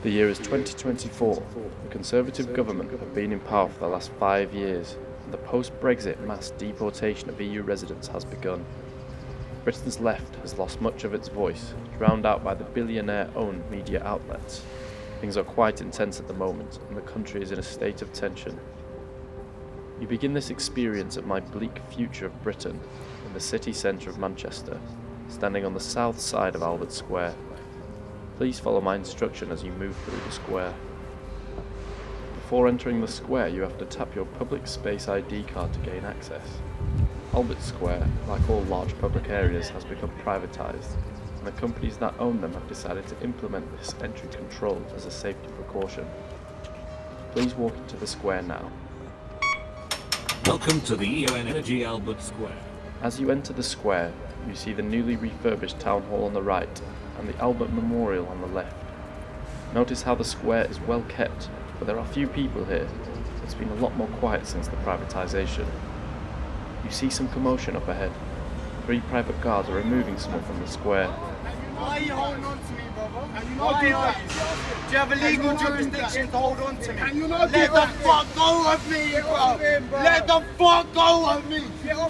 The year is 2024. The Conservative government have been in power for the last 5 years, and the post-Brexit mass deportation of EU residents has begun. Britain's left has lost much of its voice, drowned out by the billionaire-owned media outlets. Things are quite intense at the moment, and the country is in a state of tension. You begin this experience at my bleak future of Britain, in the city centre of Manchester, standing on the south side of Albert Square. Please follow my instruction as you move through the square. Before entering the square, you have to tap your public space ID card to gain access. Albert Square, like all large public areas, has become privatised, and the companies that own them have decided to implement this entry control as a safety precaution. Please walk into the square now. Welcome to the EON Energy Albert Square. As you enter the square, you see the newly refurbished Town Hall on the right and the Albert Memorial on the left. Notice how the square is well kept, but there are few people here. It's been a lot more quiet since the privatisation. You see some commotion up ahead. 3 private guards are removing someone from the square. Why are you holding on to me, brother? Can you not do that? Do you have a legal jurisdiction to hold on to me? Can you not Let the fuck go of me, bro! Let the fuck go of me!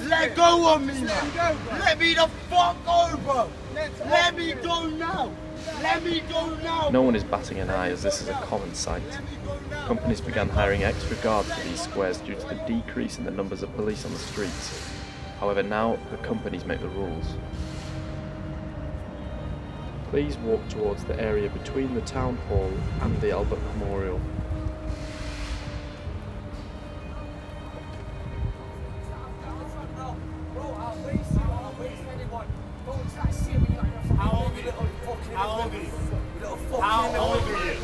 Let go of me now! Let me the fuck go, bro! Let me go now! Let me go now! No one is batting an eye as this is a common sight. Companies began hiring extra guards for these squares due to the decrease in the numbers of police on the streets. However, now the companies make the rules. Please walk towards the area between the Town Hall and the Albert Memorial. How old are you? How old are you? How old are you?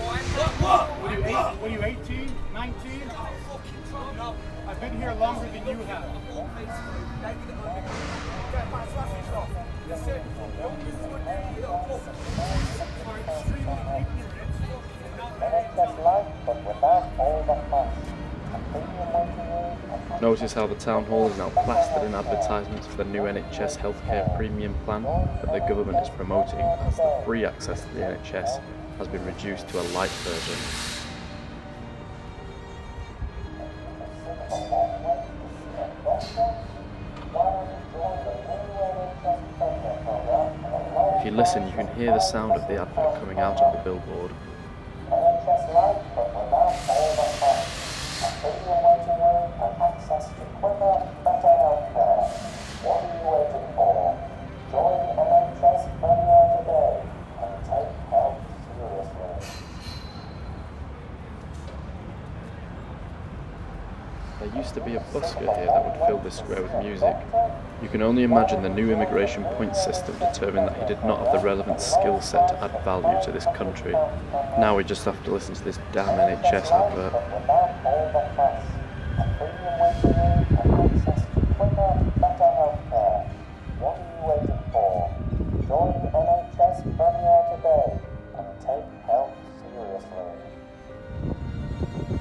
What? Were you 18? 19? I've been here longer than you have. Notice how the Town Hall is now plastered in advertisements for the new NHS healthcare premium plan that the government is promoting, as the free access to the NHS has been reduced to a light version. If you listen, you can hear the sound of the advert coming out of the billboard. There used to be a busker here that would fill this square with music. You can only imagine the new immigration point system determined that he did not have the relevant skill set to add value to this country. Now we just have to listen to this damn NHS advert.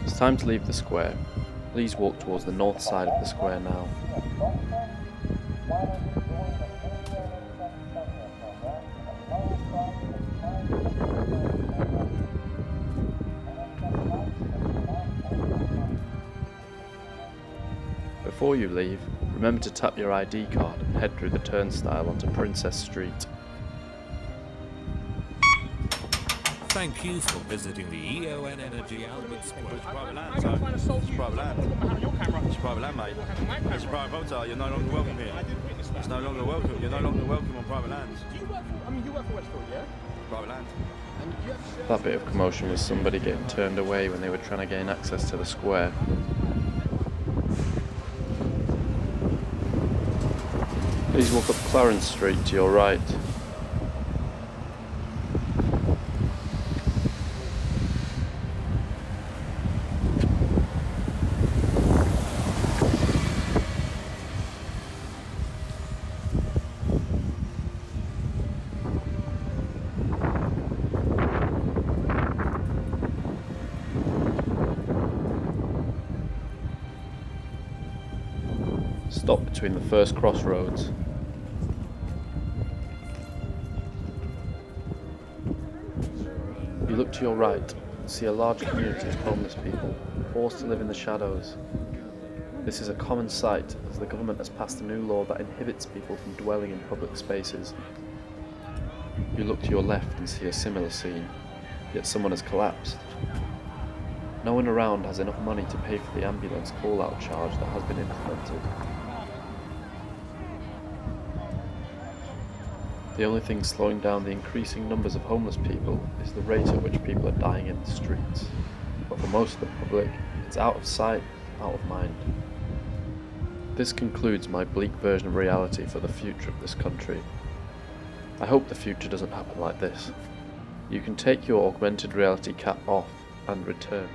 It's time to leave the square. Please walk towards the north side of the square now. Before you leave, remember to tap your ID card and head through the turnstile onto Princess Street. Thank you for visiting the EON Energy Albert Square. It's private land, so it's private land. It's private land, mate. It's a private photo. You're no longer welcome here. It's no longer welcome. You're no longer welcome on private lands. Do you work for, you work for Westfield, yeah? Private land. And you have That bit of commotion was somebody getting turned away when they were trying to gain access to the square. Please walk up Clarence Street to your right. Stop between the first crossroads. You look to your right and see a large community of homeless people, forced to live in the shadows. This is a common sight as the government has passed a new law that inhibits people from dwelling in public spaces. You look to your left and see a similar scene, yet someone has collapsed. No one around has enough money to pay for the ambulance call-out charge that has been implemented. The only thing slowing down the increasing numbers of homeless people is the rate at which people are dying in the streets. But for most of the public, it's out of sight, out of mind. This concludes my bleak version of reality for the future of this country. I hope the future doesn't happen like this. You can take your augmented reality cap off and return.